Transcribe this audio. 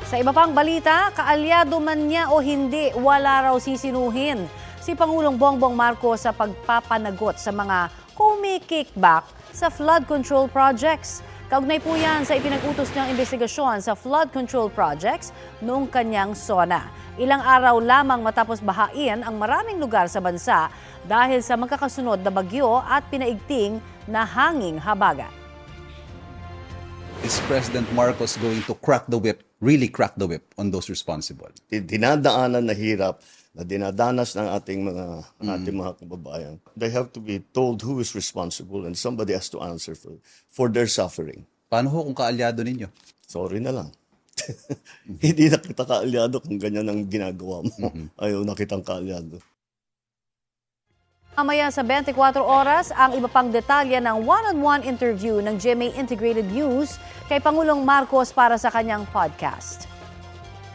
Sa iba pang balita, kaalyado man niya o hindi, wala raw sisinuhin si Pangulong Bongbong Marcos sa pagpapanagot sa mga kumi-kickback sa flood control projects. Kaugnay po yan sa ipinag-utos niyang investigasyon sa flood control projects noong kanyang SONA. Ilang araw lamang matapos bahain ang maraming lugar sa bansa dahil sa magkakasunod na bagyo at pinaigting na hanging habagat. Is President Marcos going to crack the whip, really crack the whip on those responsible? Dinadaanan na hirap na dinadanas ng ating mga kababayan. They have to be told who is responsible and somebody has to answer for their suffering. Paano ho kung kaalyado ninyo? Sorry na lang. Hindi na kita kaalyado kung ganyan ang ginagawa mo. Ayaw na kitang kaalyado. Mamaya sa 24 oras, ang iba pang detalye ng one-on-one interview ng GMA Integrated News kay Pangulong Marcos para sa kanyang podcast.